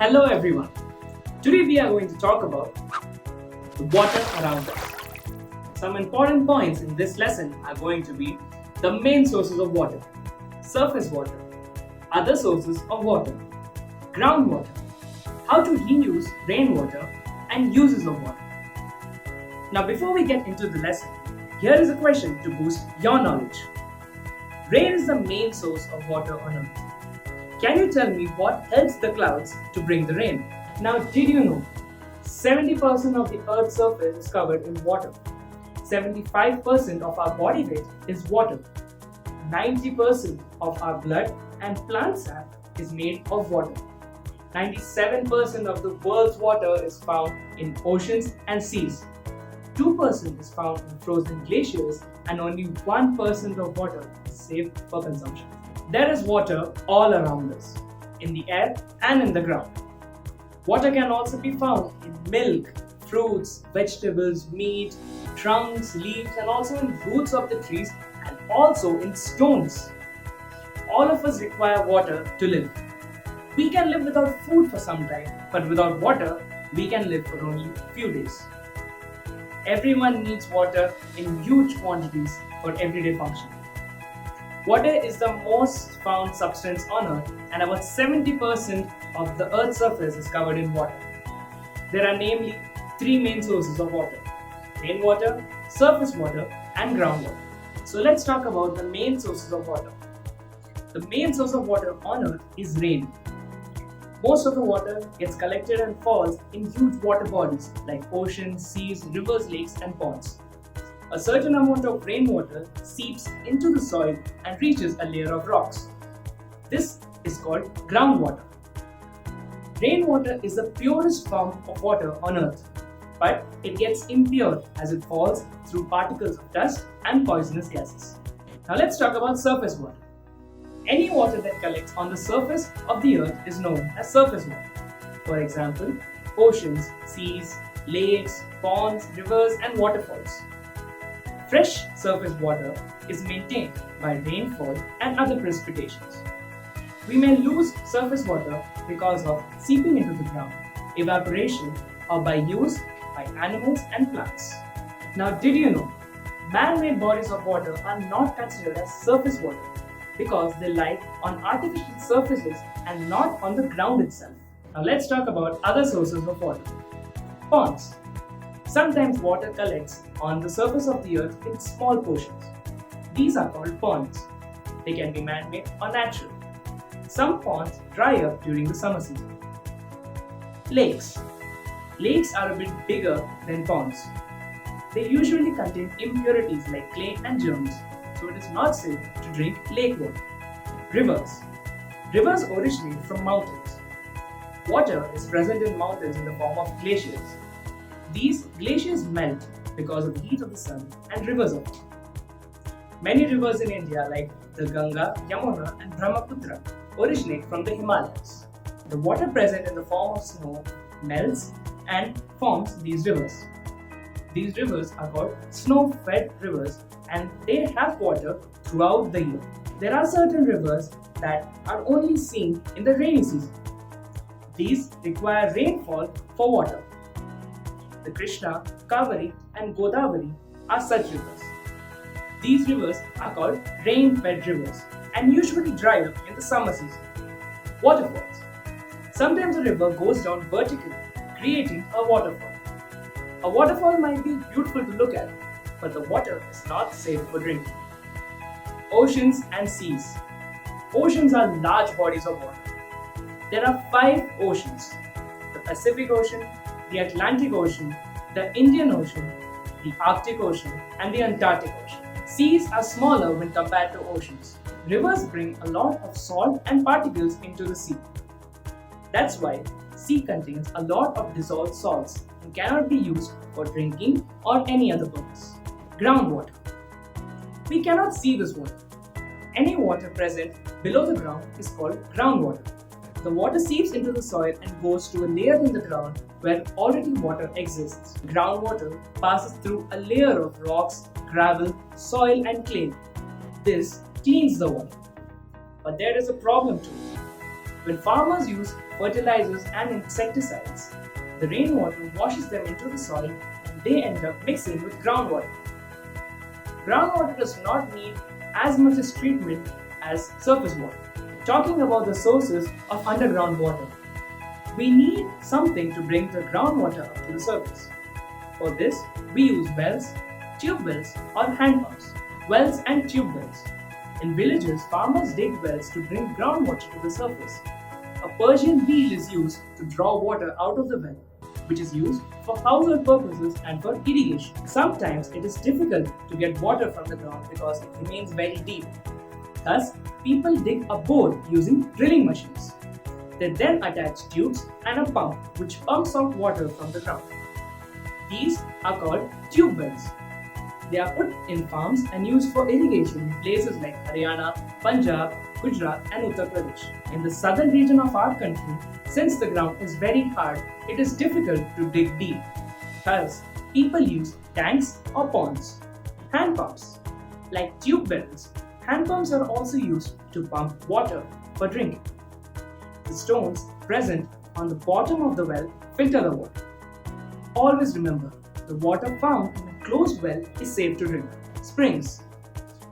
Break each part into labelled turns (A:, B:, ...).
A: Hello everyone. Today we are going to talk about the water around us. Some important points in this lesson are going to be the main sources of water, surface water, other sources of water, groundwater, how to reuse rainwater, and uses of water. Now before we get into the lesson, here is a question to boost your knowledge. Rain is the main source of water on earth. Can you tell me what helps the clouds to bring the rain? Now, did you know 70% of the Earth's surface is covered in water? 75% of our body weight is water. 90% of our blood and plant sap is made of water. 97% of the world's water is found in oceans and seas. 2% is found in frozen glaciers, and only 1% of water is safe for consumption. There is water all around us, in the air and in the ground. Water can also be found in milk, fruits, vegetables, meat, trunks, leaves, and also in roots of the trees, and also in stones. All of us require water to live. We can live without food for some time, but without water, we can live for only a few days. Everyone needs water in huge quantities for everyday functioning. Water is the most found substance on Earth, and about 70% of the Earth's surface is covered in water. There are namely three main sources of water: rainwater, surface water, and groundwater. So let's talk about the main sources of water. The main source of water on Earth is rain. Most of the water gets collected and falls in huge water bodies like oceans, seas, rivers, lakes, and ponds. A certain amount of rainwater seeps into the soil and reaches a layer of rocks. This is called groundwater. Rainwater is the purest form of water on Earth, but it gets impure as it falls through particles of dust and poisonous gases. Now let's talk about surface water. Any water that collects on the surface of the Earth is known as surface water. For example, oceans, seas, lakes, ponds, rivers, and waterfalls. Fresh surface water is maintained by rainfall and other precipitations. We may lose surface water because of seeping into the ground, evaporation, or by use by animals and plants. Now, did you know man-made bodies of water are not considered as surface water because they lie on artificial surfaces and not on the ground itself? Now, let's talk about other sources of water. Ponds. Sometimes water collects on the surface of the earth in small portions. These are called ponds. They can be man-made or natural. Some ponds dry up during the summer season. Lakes. Lakes are a bit bigger than ponds. They usually contain impurities like clay and germs, so it is not safe to drink lake water. Rivers. Rivers originate from mountains. Water is present in mountains in the form of glaciers. These glaciers melt because of the heat of the sun and rivers of it. Many rivers in India like the Ganga, Yamuna, and Brahmaputra originate from the Himalayas. The water present in the form of snow melts and forms these rivers. These rivers are called snow-fed rivers, and they have water throughout the year. There are certain rivers that are only seen in the rainy season. These require rainfall for water. The Krishna, Kaveri, and Godavari are such rivers. These rivers are called rain-fed rivers and usually dry up in the summer season. Waterfalls. Sometimes a river goes down vertically, creating a waterfall. A waterfall might be beautiful to look at, but the water is not safe for drinking. Oceans and seas. Oceans are large bodies of water. There are 5 oceans: the Pacific Ocean, the Atlantic Ocean, the Indian Ocean, the Arctic Ocean, and the Antarctic Ocean. Seas are smaller when compared to oceans. Rivers bring a lot of salt and particles into the sea. That's why sea contains a lot of dissolved salts and cannot be used for drinking or any other purpose. Groundwater. We cannot see this water. Any water present below the ground is called groundwater. The water seeps into the soil and goes to a layer in the ground where already water exists. Groundwater passes through a layer of rocks, gravel, soil, and clay. This cleans the water. But there is a problem too. When farmers use fertilizers and insecticides, the rainwater washes them into the soil and they end up mixing with groundwater. Groundwater does not need as much as treatment as surface water. Talking about the sources of underground water, we need something to bring the groundwater up to the surface. For this, we use wells, tube wells, or hand pumps. Wells and tube wells. In villages, farmers dig wells to bring groundwater to the surface. A Persian wheel is used to draw water out of the well, which is used for household purposes and for irrigation. Sometimes it is difficult to get water from the ground because it remains very deep. Thus, people dig a bore using drilling machines. They then attach tubes and a pump which pumps out water from the ground. These are called tube wells. They are put in farms and used for irrigation in places like Haryana, Punjab, Gujarat and Uttar Pradesh. In the southern region of our country, since the ground is very hard, it is difficult to dig deep. Thus, people use tanks or ponds. Hand pumps. Like tube wells, hand pumps are also used to pump water for drinking. The stones present on the bottom of the well filter the water. Always remember, the water found in a closed well is safe to drink. Springs.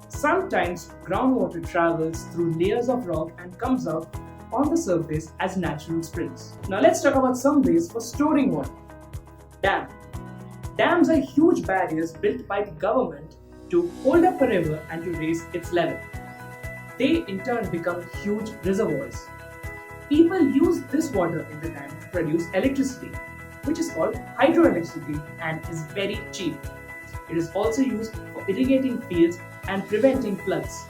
A: Sometimes groundwater travels through layers of rock and comes out on the surface as natural springs. Now let's talk about some ways for storing water. Dam. Dams are huge barriers built by the government to hold up a river and to raise its level. They in turn become huge reservoirs. People use this water in the dam to produce electricity, which is called hydroelectricity and is very cheap. It is also used for irrigating fields and preventing floods.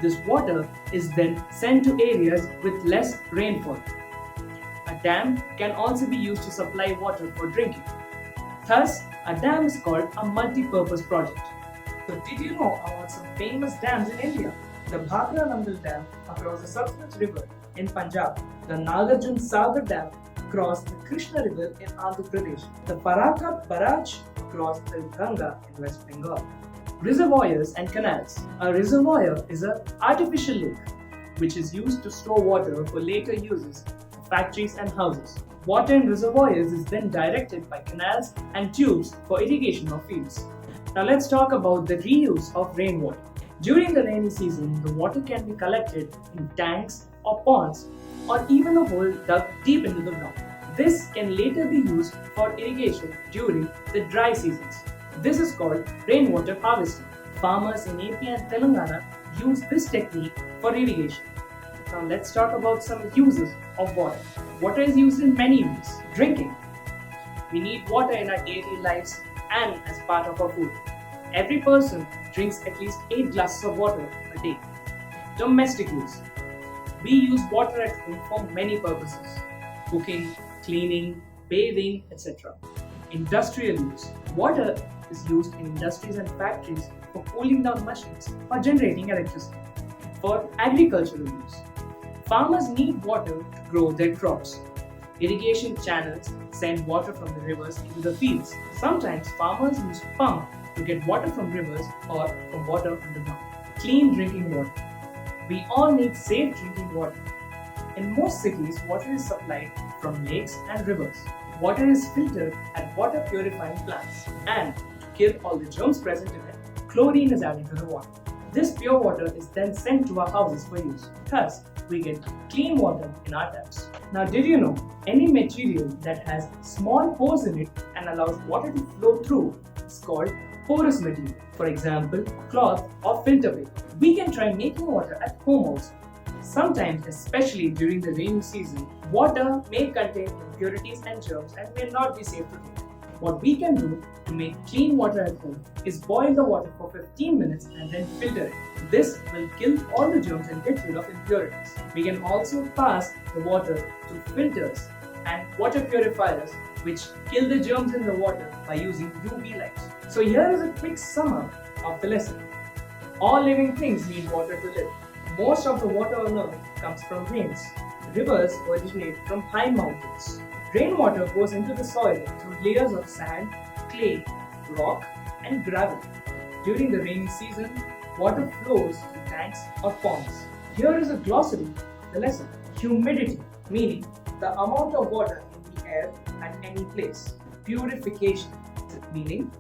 A: This water is then sent to areas with less rainfall. A dam can also be used to supply water for drinking. Thus, a dam is called a multi-purpose project. So did you know about some famous dams in India? The Bhakra Nangal Dam across the Satluj River in Punjab, the Nagarjun Sagar Dam across the Krishna River in Andhra Pradesh, the Parakat Barrage across the Ganga in West Bengal. Reservoirs and canals. A reservoir is an artificial lake which is used to store water for later uses for factories and houses. Water in reservoirs is then directed by canals and tubes for irrigation of fields. Now let's talk about the reuse of rainwater. During the rainy season, the water can be collected in tanks or ponds or even a hole dug deep into the ground. This can later be used for irrigation during the dry seasons. This is called rainwater harvesting. Farmers in AP and Telangana use this technique for irrigation. Now let's talk about some uses of water. Water is used in many ways. Drinking. We need water in our daily lives and as part of our food. Every person drinks at least 8 glasses of water a day. Domestic use. We use water at home for many purposes. Cooking, cleaning, bathing, etc. Industrial use. Water is used in industries and factories for cooling down machines or generating electricity. For agricultural use. Farmers need water to grow their crops. Irrigation channels send water from the rivers into the fields. Sometimes farmers use pumps to get water from rivers or from water underground. Clean drinking water. We all need safe drinking water. In most cities, water is supplied from lakes and rivers. Water is filtered at water purifying plants, and to kill all the germs present in it, chlorine is added to the water. This pure water is then sent to our houses for use. Thus, we get clean water in our taps. Now, did you know any material that has small pores in it and allows water to flow through is called porous material? For example, cloth or filter paper. We can try making water at home also. Sometimes, especially during the rainy season, water may contain impurities and germs and may not be safe to drink. What we can do to make clean water at home is boil the water for 15 minutes and then filter it. This will kill all the germs and get rid of impurities. We can also pass the water through filters and water purifiers which kill the germs in the water by using UV lights. So here is a quick summary of the lesson. All living things need water to live. Most of the water on earth comes from rains. Rivers originate from high mountains. Rainwater goes into the soil through layers of sand, clay, rock, and gravel. During the rainy season, water flows through tanks or ponds. Here is a glossary of the lesson. Humidity, meaning the amount of water in the air at any place. Purification, meaning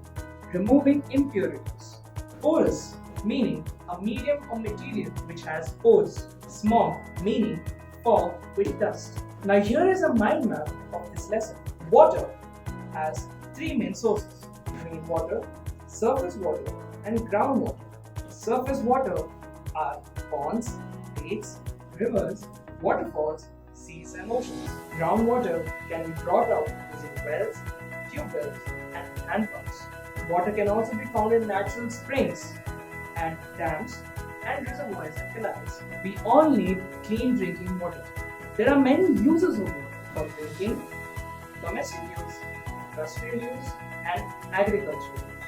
A: removing impurities. Porous, meaning a medium or material which has pores. Smog, meaning fog with dust. Now here is a mind map of this lesson. Water has three main sources: rainwater, surface water, and groundwater. Surface water are ponds, lakes, rivers, waterfalls, seas, and oceans. Groundwater can be brought out using wells, tube wells, and hand pumps. Water can also be found in natural springs and dams and reservoirs and canals. We all need clean drinking water. There are many uses of water for drinking, domestic use, industrial use, and agricultural use.